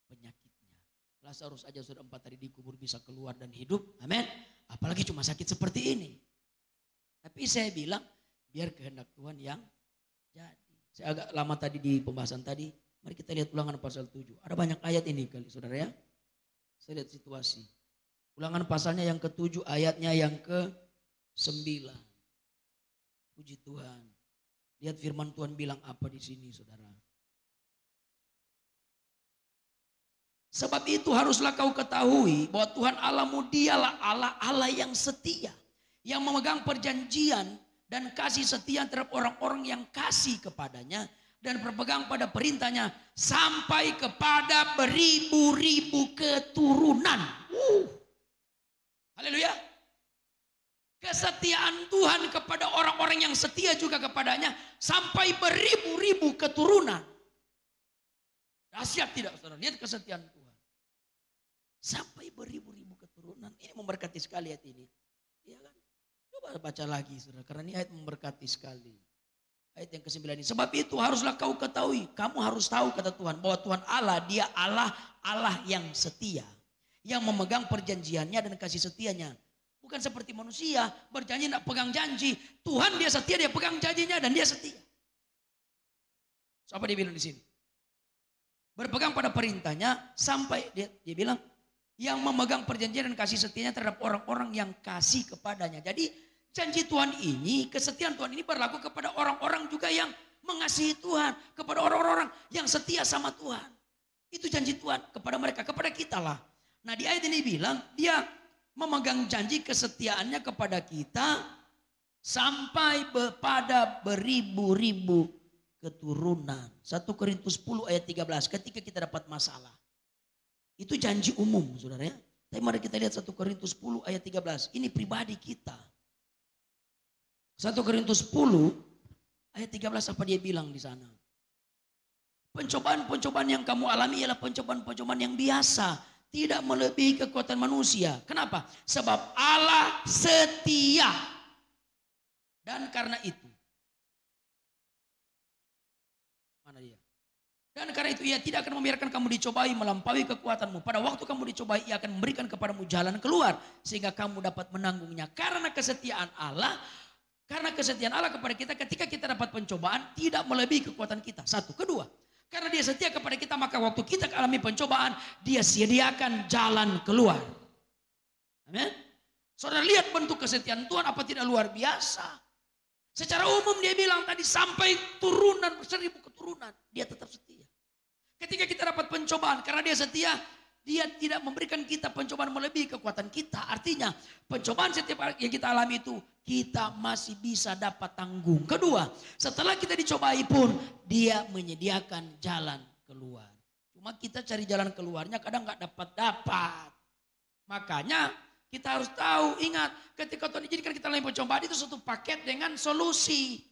penyakitnya. Lazarus aja sudah 4 hari dikubur bisa keluar dan hidup. Amin. Apalagi cuma sakit seperti ini. Tapi saya bilang biar kehendak Tuhan yang jadi. Saya agak lama tadi di pembahasan tadi. Mari kita lihat Ulangan pasal 7. Ada banyak ayat ini kali saudara ya. Saya lihat situasi. Ulangan pasalnya yang ke-7 ayatnya yang ke-9. Puji Tuhan. Lihat firman Tuhan bilang apa di sini saudara. Sebab itu haruslah kau ketahui bahwa Tuhan Allahmu dialah Allah yang setia. Yang memegang perjanjian dan kasih setia terhadap orang-orang yang kasih kepadanya. Dan berpegang pada perintahnya sampai kepada beribu-ribu keturunan. Haleluya. Kesetiaan Tuhan kepada orang-orang yang setia juga kepadanya sampai beribu-ribu keturunan. Dahsyat tidak saudara? Lihat kesetiaan Tuhan. Sampai beribu-ribu keturunan. Ini memberkati sekali ayat ini. Iya kan? Coba baca lagi saudara. Karena ini ayat memberkati sekali. Ayat yang ke-9 ini. Sebab itu haruslah kau ketahui. Kamu harus tahu kata Tuhan. Bahwa Tuhan Allah dia Allah yang setia. Yang memegang perjanjiannya dan kasih setianya. Bukan seperti manusia, berjanji tidak pegang janji. Tuhan dia setia, dia pegang janjinya dan dia setia. So, apa dia bilang di sini? Berpegang pada perintahnya sampai dia bilang yang memegang perjanjian dan kasih setianya terhadap orang-orang yang kasih kepadanya. Jadi janji Tuhan ini, kesetiaan Tuhan ini berlaku kepada orang-orang juga yang mengasihi Tuhan, kepada orang-orang yang setia sama Tuhan. Itu janji Tuhan kepada mereka, kepada kita lah. Nah di ayat ini bilang dia memegang janji kesetiaannya kepada kita sampai pada beribu-ribu keturunan. 1 Korintus 10 ayat 13 ketika kita dapat masalah. Itu janji umum saudara ya. Tapi mari kita lihat 1 Korintus 10 ayat 13. Ini pribadi kita. 1 Korintus 10 ayat 13 apa dia bilang di sana. Pencobaan-pencobaan yang kamu alami ialah pencobaan-pencobaan yang biasa. Tidak melebihi kekuatan manusia. Kenapa? Sebab Allah setia. Dan karena itu. Mana dia? Dan karena itu ia tidak akan membiarkan kamu dicobai melampaui kekuatanmu. Pada waktu kamu dicobai ia akan memberikan kepadamu jalan keluar. Sehingga kamu dapat menanggungnya. Karena kesetiaan Allah kepada kita ketika kita dapat pencobaan tidak melebihi kekuatan kita. 1. Kedua. Karena dia setia kepada kita maka waktu kita alami pencobaan dia sediakan jalan keluar. Amin. Saudara lihat bentuk kesetiaan Tuhan apa tidak luar biasa. Secara umum dia bilang tadi sampai turunan 1000 keturunan dia tetap setia. Ketika kita dapat pencobaan karena dia setia, dia tidak memberikan kita pencobaan melebihi kekuatan kita. Artinya pencobaan setiap yang kita alami itu kita masih bisa dapat tanggung. Kedua, setelah kita dicobai pun dia menyediakan jalan keluar. Cuma kita cari jalan keluarnya kadang nggak dapat. Makanya kita harus tahu, ingat, ketika Tuhan izinkan kita alami pencobaan itu satu paket dengan solusi.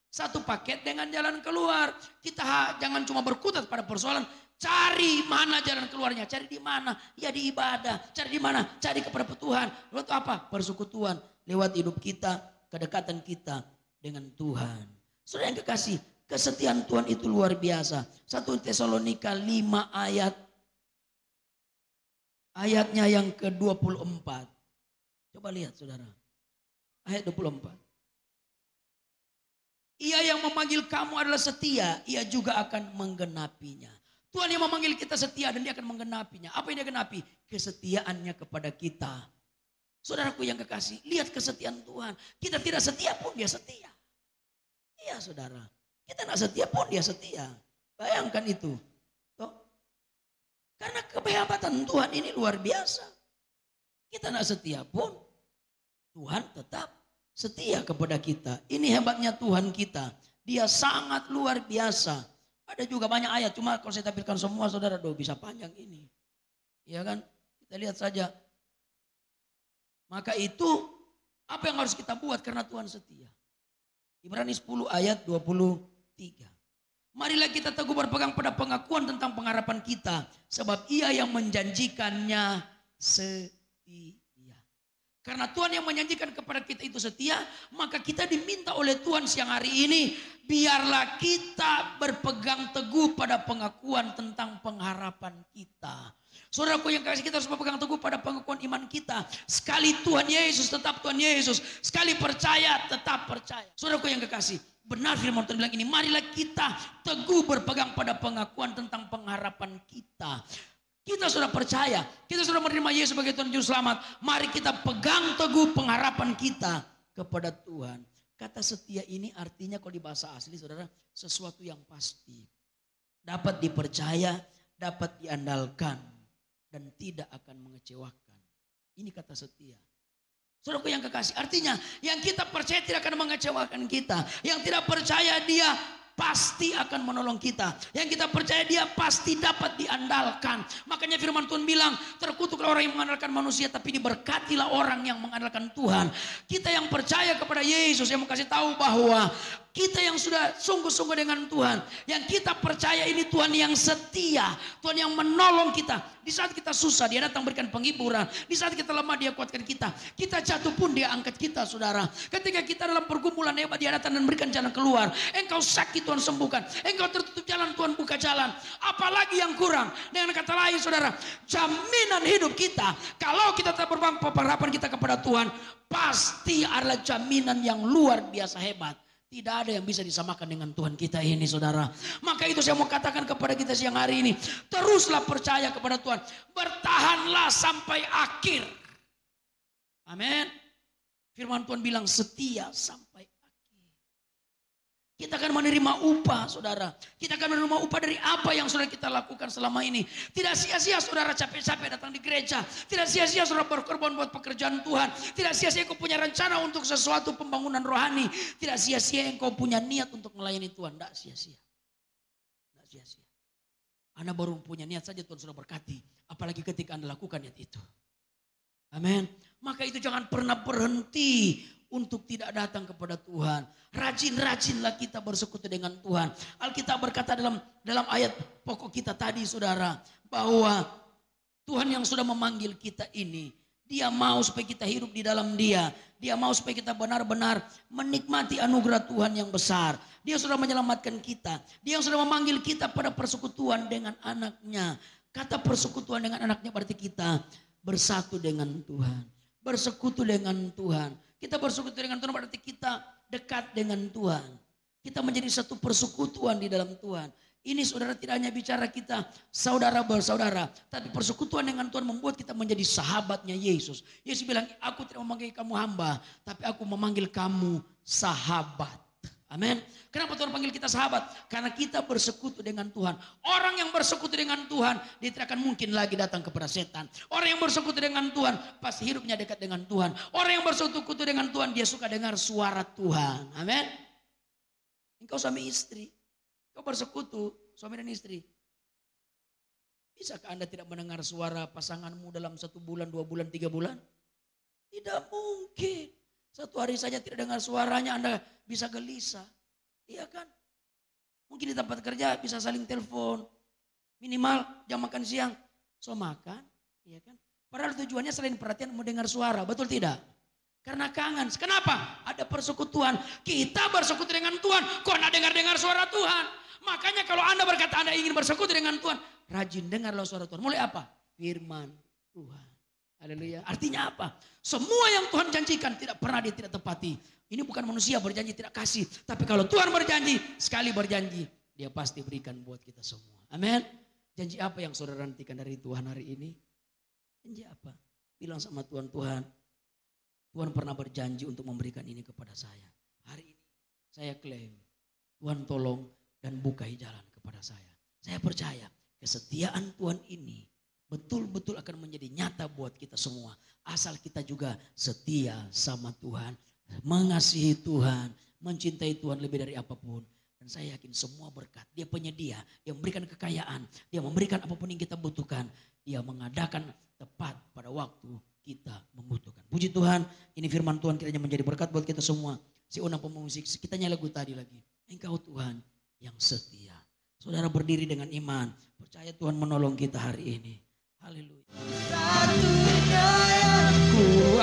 Satu paket dengan jalan keluar. Kita jangan cuma berkutat pada persoalan, cari mana jalan keluarnya, cari di mana? Ya di ibadah, cari di mana? Cari kepada Tuhan. Lewat apa? Persekutuan, lewat hidup kita, kedekatan kita dengan Tuhan. Saudara yang kekasih, kesetiaan Tuhan itu luar biasa. 1 Tesalonika 5 ayatnya yang ke-24. Coba lihat saudara. Ayat 24. Ia yang memanggil kamu adalah setia, ia juga akan menggenapinya. Tuhan yang memanggil kita setia dan dia akan menggenapinya. Apa yang dia genapi? Kesetiaannya kepada kita. Saudaraku yang kekasih, lihat kesetiaan Tuhan. Kita tidak setia pun dia setia. Iya saudara, kita tidak setia pun dia setia. Bayangkan itu. Toh? Karena kehebatan Tuhan ini luar biasa. Kita tidak setia pun Tuhan tetap setia kepada kita. Ini hebatnya Tuhan kita. Dia sangat luar biasa. Ada juga banyak ayat, cuma kalau saya tampilkan semua saudara, bisa panjang ini. Ya kan? Kita lihat saja. Maka itu apa yang harus kita buat karena Tuhan setia. Ibrani 10 ayat 23. Marilah kita teguh berpegang pada pengakuan tentang pengharapan kita. Sebab ia yang menjanjikannya setia. Karena Tuhan yang menjanjikan kepada kita itu setia, maka kita diminta oleh Tuhan siang hari ini, biarlah kita berpegang teguh pada pengakuan tentang pengharapan kita. Saudaraku yang kasih, kita harus berpegang teguh pada pengakuan iman kita. Sekali Tuhan Yesus, tetap Tuhan Yesus. Sekali percaya, tetap percaya. Saudaraku yang kekasih, benar firman Tuhan bilang ini, marilah kita teguh berpegang pada pengakuan tentang pengharapan kita. Kita sudah percaya, kita sudah menerima Yesus sebagai Tuhan Juru Selamat. Mari kita pegang teguh pengharapan kita kepada Tuhan. Kata setia ini artinya kalau di bahasa asli saudara, sesuatu yang pasti. Dapat dipercaya, dapat diandalkan, dan tidak akan mengecewakan. Ini kata setia. Saudaraku yang kekasih, artinya yang kita percaya tidak akan mengecewakan kita. Yang tidak percaya dia pasti akan menolong kita. Yang kita percaya dia pasti dapat diandalkan. Makanya firman Tuhan bilang, terkutuklah orang yang mengandalkan manusia, tapi diberkatilah orang yang mengandalkan Tuhan. Kita yang percaya kepada Yesus, yang mau kasih tahu bahwa kita yang sudah sungguh-sungguh dengan Tuhan, yang kita percaya ini Tuhan yang setia, Tuhan yang menolong kita. Di saat kita susah dia datang berikan penghiburan, di saat kita lemah dia kuatkan kita, kita jatuh pun dia angkat kita saudara. Ketika kita dalam pergumulan hebat dia datang dan berikan jalan keluar. Engkau sakit Tuhan sembuhkan, engkau tertutup jalan Tuhan buka jalan. Apalagi yang kurang? Dengan kata lain saudara, jaminan hidup kita kalau kita tetap berpegang pengharapan kita kepada Tuhan, pasti adalah jaminan yang luar biasa hebat. Tidak ada yang bisa disamakan dengan Tuhan kita ini saudara. Maka itu saya mau katakan kepada kita siang hari ini, teruslah percaya kepada Tuhan. Bertahanlah sampai akhir. Amin. Firman Tuhan bilang setia sampai akhir. Kita akan menerima upah saudara. Kita akan menerima upah dari apa yang sudah kita lakukan selama ini. Tidak sia-sia saudara capek-capek datang di gereja. Tidak sia-sia saudara berkorban buat pekerjaan Tuhan. Tidak sia-sia engkau punya rencana untuk sesuatu pembangunan rohani. Tidak sia-sia engkau punya niat untuk melayani Tuhan. Tidak sia-sia. Tidak sia-sia. Anda baru punya niat saja Tuhan sudah berkati. Apalagi ketika Anda lakukan niat itu. Amin. Maka itu jangan pernah berhenti untuk tidak datang kepada Tuhan. Rajin-rajinlah kita bersekutu dengan Tuhan. Alkitab berkata dalam ayat pokok kita tadi saudara, bahwa Tuhan yang sudah memanggil kita ini, dia mau supaya kita hidup di dalam dia. Dia mau supaya kita benar-benar menikmati anugerah Tuhan yang besar. Dia sudah menyelamatkan kita. Dia yang sudah memanggil kita pada persekutuan dengan anaknya. Kata persekutuan dengan anaknya berarti kita bersatu dengan Tuhan. Bersekutu dengan Tuhan. Kita bersekutu dengan Tuhan berarti kita dekat dengan Tuhan. Kita menjadi satu persekutuan di dalam Tuhan. Ini saudara tidak hanya bicara kita saudara bersaudara. Tapi persekutuan dengan Tuhan membuat kita menjadi sahabatnya Yesus. Yesus bilang, aku tidak memanggil kamu hamba. Tapi aku memanggil kamu sahabat. Amin. Kenapa Tuhan panggil kita sahabat? Karena kita bersekutu dengan Tuhan. Orang yang bersekutu dengan Tuhan, dia tidak akan mungkin lagi datang kepada setan. Orang yang bersekutu dengan Tuhan, pasti hidupnya dekat dengan Tuhan. Orang yang bersekutu dengan Tuhan, dia suka dengar suara Tuhan. Amin. Engkau suami istri, engkau bersekutu, suami dan istri. Bisakah Anda tidak mendengar suara pasanganmu dalam 1 bulan, 2 bulan, 3 bulan? Tidak mungkin. Satu hari saja tidak dengar suaranya, Anda bisa gelisah. Iya kan? Mungkin di tempat kerja bisa saling telepon. Minimal jam makan siang. So makan, iya kan? Padahal tujuannya selain perhatian mendengar suara, betul tidak? Karena kangen. Kenapa? Ada persekutuan. Kita bersekutu dengan Tuhan. Kok Anda dengar suara Tuhan? Makanya kalau Anda berkata Anda ingin bersekutu dengan Tuhan, rajin dengarlah suara Tuhan. Mulai apa? Firman Tuhan. Haleluya. Artinya apa? Semua yang Tuhan janjikan tidak pernah dia tidak tepati. Ini bukan manusia berjanji tidak kasih. Tapi kalau Tuhan berjanji, sekali berjanji, dia pasti berikan buat kita semua. Amin. Janji apa yang saudara nantikan dari Tuhan hari ini? Janji apa? Bilang sama Tuhan, Tuhan pernah berjanji untuk memberikan ini kepada saya. Hari ini saya klaim, Tuhan tolong dan bukai jalan kepada saya. Saya percaya kesetiaan Tuhan ini betul-betul akan menjadi nyata buat kita semua. Asal kita juga setia sama Tuhan, mengasihi Tuhan, mencintai Tuhan lebih dari apapun. Dan saya yakin semua berkat, dia penyedia, dia memberikan kekayaan, dia memberikan apapun yang kita butuhkan. Dia mengadakan tepat pada waktu kita membutuhkan. Puji Tuhan, ini firman Tuhan kiranya menjadi berkat buat kita semua. Si Unang pemusik, kita nyanyi lagu tadi lagi. Engkau Tuhan yang setia. Saudara berdiri dengan iman, percaya Tuhan menolong kita hari ini. Haleluya. Satunya yang Ku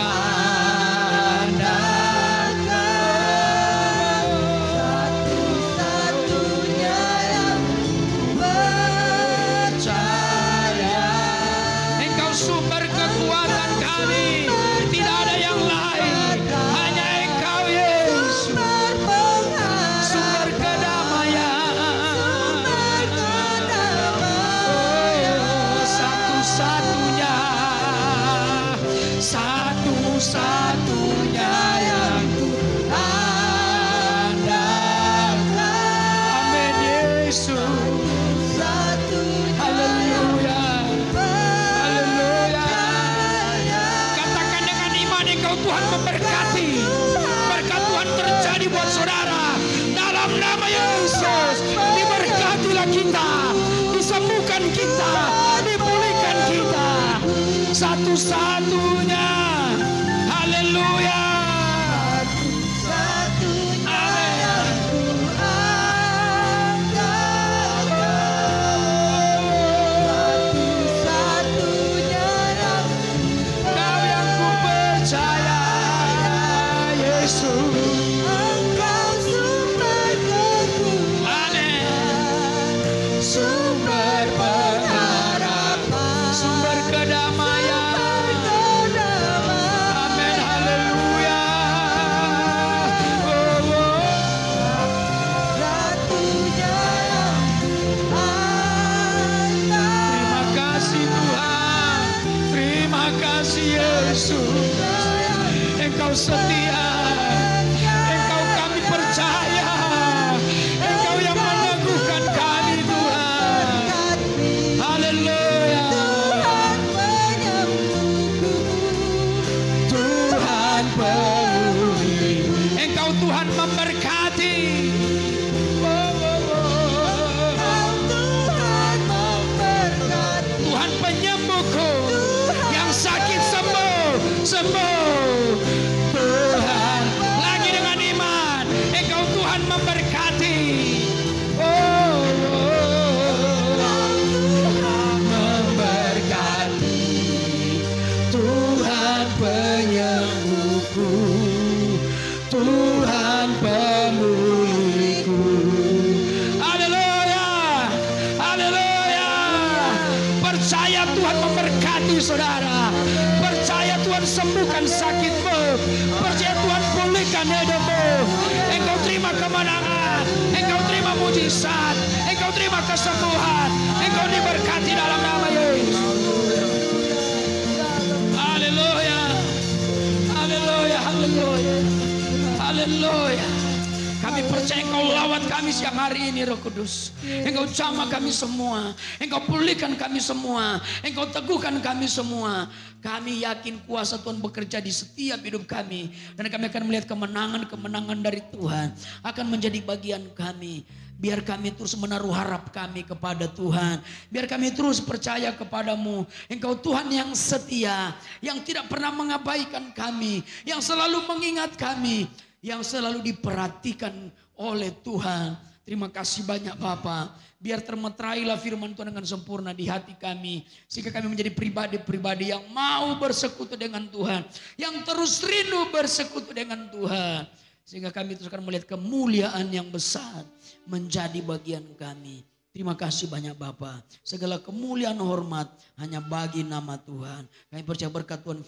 andalkan, satu-satunya yang percaya. Engkau sumber kekuatan kami. Tidak ada yang lain. Hanya Engkau Yesus. Sumber pengharapan, Sumber kedamaian. sumber kedamaian. Satu-satunya. Satu-satunya yang ku andalkan. Amin Yesus. Satunya Haleluya. Haleluya. percaya. Katakan dengan iman Engkau Tuhan memberkati. Berkat Tuhan terjadi buat saudara. Dalam nama Yesus. Diberkatilah kita. Disembuhkan kita. Dipulihkan kita. Satu-satunya. Haleluya. Satunya Amin. yang ku andalkan. Satu-satunya yang Kau yang ku percaya. Yesus. Engkau sumber kekuatan, Amin. sumber pengharapan, Sumber kedamaian. kedamaian. Amin, haleluya. Oh, oh. Satunya yang ku andalkan. Terima kasih Tuhan, terima kasih Yesus. Engkau setia, Engkau kami percaya, Engkau yang meneguhkan kami Tuhan. Haleluya. Tuhan penyembuhku, Tuhan pemulih, Engkau Tuhan memberkati. Oh, oh, oh. Kau Tuhan memberkati. Tuhan penyembuhku, yang sakit sembuh, sembuh. Tuhan, lagi dengan iman, Engkau Tuhan memberkati. Oh, Tuhan memberkati. Tuhan penyembuhku, Tuhan pemulihku. Haleluya, haleluya. Percaya Tuhan memberkati saudara. Percaya Tuhan sembuhkan sakitmu. Percaya Tuhan pulihkan hidupmu. Engkau terima kemenangan. Engkau terima mujizat. Engkau terima kesembuhan. Engkau diberkati dalam nama Yesus. Haleluya. Haleluya. Haleluya. Haleluya. kami siang hari ini Roh Kudus. Engkau jamah kami semua. Engkau pulihkan kami semua. Engkau teguhkan kami semua. Kami yakin kuasa Tuhan bekerja di setiap hidup kami. Dan kami akan melihat kemenangan-kemenangan dari Tuhan. Akan menjadi bagian kami. Biar kami terus menaruh harap kami kepada Tuhan. Biar kami terus percaya kepadamu. Engkau Tuhan yang setia. Yang tidak pernah mengabaikan kami. Yang selalu mengingat kami. Yang selalu diperhatikan oleh Tuhan. Terima kasih banyak Bapa. Biar termeterailah firman Tuhan dengan sempurna di hati kami. Sehingga kami menjadi pribadi-pribadi yang mau bersekutu dengan Tuhan. Yang terus rindu bersekutu dengan Tuhan. Sehingga kami terus akan melihat kemuliaan yang besar menjadi bagian kami. Terima kasih banyak Bapa. Segala kemuliaan hormat hanya bagi nama Tuhan. Kami percaya berkat Tuhan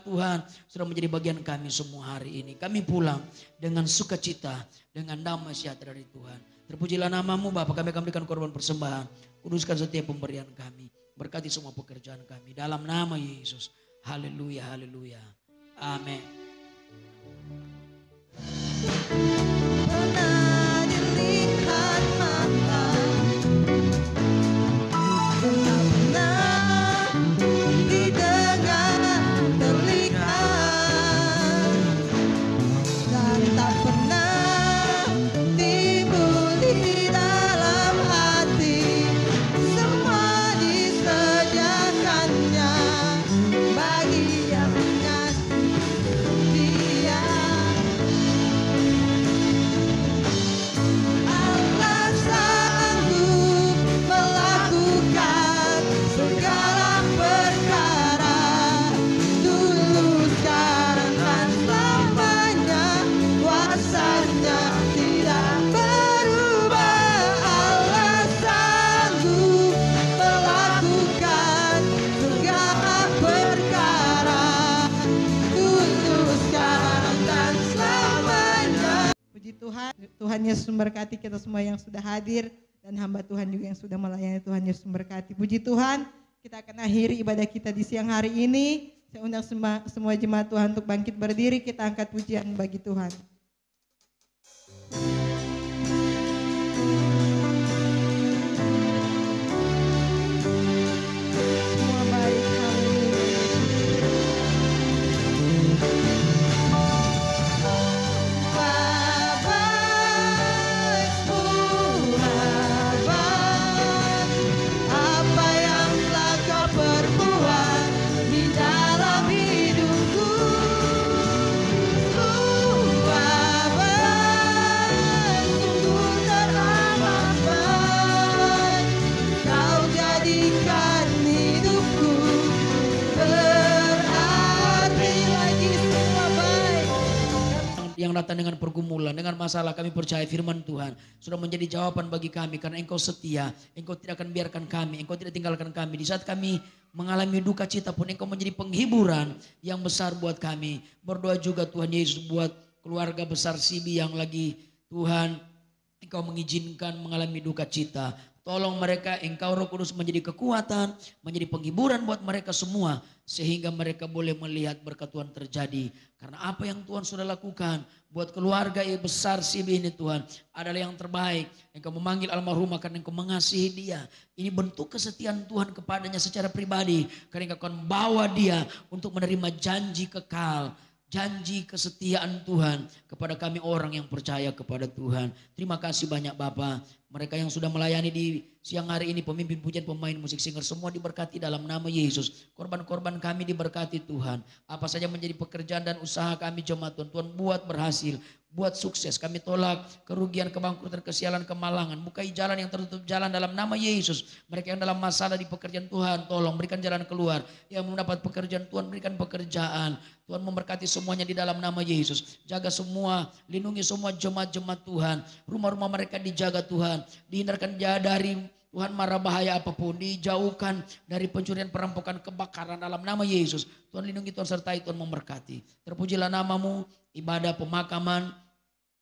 Tuhan sudah menjadi bagian kami semua hari ini. Kami pulang dengan sukacita, dengan damai sejahtera dari Tuhan. Terpujilah namamu Bapa, kami akan berikan korban persembahan. Kuduskan setiap pemberian kami. Berkati semua pekerjaan kami. Dalam nama Yesus. Haleluya, haleluya. Amin. Pernah dilihat mata, pernah didengar telinga, dan tak pernah timbul di dalam hati. Semua disediakannya bagi yang mengasihi Dia. Allah sanggup melakukan segala perkara, dulu sekarang dan selamanya, kuasanya tidak berubah. Allah sanggup melakukan segala perkara, dulu sekarang dan selamanya. Puji Tuhan, Tuhan Yesus memberkati kita semua yang sudah hadir dan hamba Tuhan juga yang sudah melayani. Tuhan Yesus memberkati. Puji Tuhan, kita akan akhiri ibadah kita di siang hari ini. Saya undang semua jemaat Tuhan untuk bangkit berdiri, kita angkat pujian bagi Tuhan. Semua baik, haleluya. Apa yang telah kau perbuat di dalam hidupku, sungguh teramat baik. Kau jadikan hidupku berarti lagi. Semua baik. Yang datang dengan pergumulan, dengan masalah, kami percaya firman Tuhan sudah menjadi jawaban bagi kami. Karena Engkau setia, Engkau tidak akan biarkan kami, Engkau tidak tinggalkan kami. Di saat kami mengalami duka cita pun Engkau menjadi penghiburan yang besar buat kami. Berdoa juga Tuhan Yesus buat keluarga besar Sibi yang lagi Tuhan Engkau mengizinkan mengalami duka cita. Tolong mereka, Engkau Roh Kudus menjadi kekuatan, menjadi penghiburan buat mereka semua. Sehingga mereka boleh melihat berkat Tuhan terjadi. Karena apa yang Tuhan sudah lakukan buat keluarga yang besar Sibi ini Tuhan adalah yang terbaik. Engkau memanggil almarhumah karena Engkau mengasihi dia. Ini bentuk kesetiaan Tuhan kepadanya secara pribadi. Karena Engkau akan bawa dia untuk menerima janji kekal. Janji kesetiaan Tuhan kepada kami orang yang percaya kepada Tuhan. Terima kasih banyak Bapak. Mereka yang sudah melayani di siang hari ini, pemimpin pujian, pemain musik, singer, semua diberkati dalam nama Yesus. Korban-korban kami diberkati Tuhan. Apa saja menjadi pekerjaan dan usaha kami jemaat Tuhan, Tuhan buat berhasil, buat sukses. Kami tolak kerugian, kebangkrutan, kesialan, kemalangan. Bukai jalan yang tertutup jalan dalam nama Yesus. Mereka yang dalam masalah di pekerjaan Tuhan, tolong berikan jalan keluar. Yang mendapat pekerjaan Tuhan, berikan pekerjaan. Tuhan memberkati semuanya di dalam nama Yesus. Jaga semua, lindungi semua jemaat-jemaat Tuhan. Rumah-rumah mereka dijaga Tuhan. Dihindarkan dari Tuhan marah bahaya apapun. Dijauhkan dari pencurian, perampokan, kebakaran dalam nama Yesus. Tuhan lindungi, Tuhan sertai, Tuhan memberkati. Terpujilah namamu, ibadah pemakaman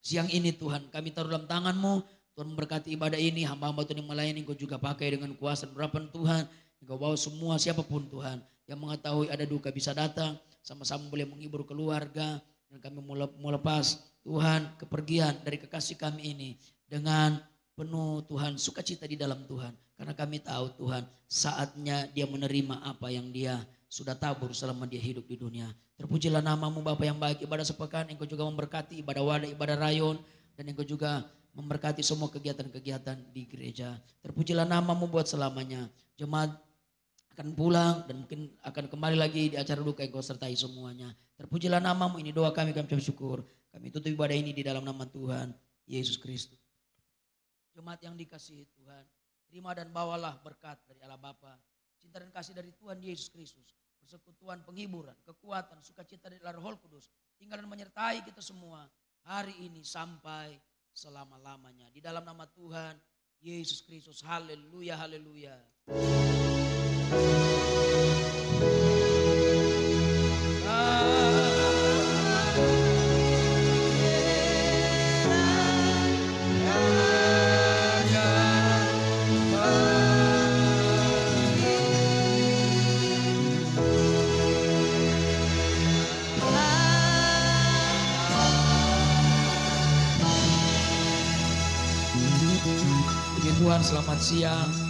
siang ini Tuhan. Kami taruh dalam tanganmu. Tuhan memberkati ibadah ini. Hamba-hamba Tuhan yang melayani Engkau juga pakai dengan kuasa dan harapan Tuhan. Engkau bawa semua siapapun Tuhan yang mengetahui ada duka bisa datang. Sama-sama boleh menghibur keluarga. Dan kami mau lepas Tuhan kepergian dari kekasih kami ini dengan penuh Tuhan sukacita di dalam Tuhan. Karena kami tahu Tuhan saatnya dia menerima apa yang dia sudah tabur selama dia hidup di dunia. Terpujilah namamu Bapa yang baik. Ibadah sepekan Engkau juga memberkati ibadah wadah, ibadah rayon. Dan Engkau juga memberkati semua kegiatan-kegiatan di gereja. Terpujilah namamu buat selamanya. Jemaat akan pulang dan mungkin akan kembali lagi di acara duka Engkau sertai semuanya. Terpujilah namamu, ini doa kami ucap syukur. Kami tutup ibadah ini di dalam nama Tuhan Yesus Kristus. Jemaat yang dikasihi Tuhan, terima dan bawalah berkat dari Allah Bapa, cinta dan kasih dari Tuhan Yesus Kristus, persekutuan, penghiburan, kekuatan, sukacita dari Roh Kudus, tinggal dan menyertai kita semua hari ini sampai selama-lamanya. Di dalam nama Tuhan Yesus Kristus, haleluya, haleluya. Tuhan, selamat siang.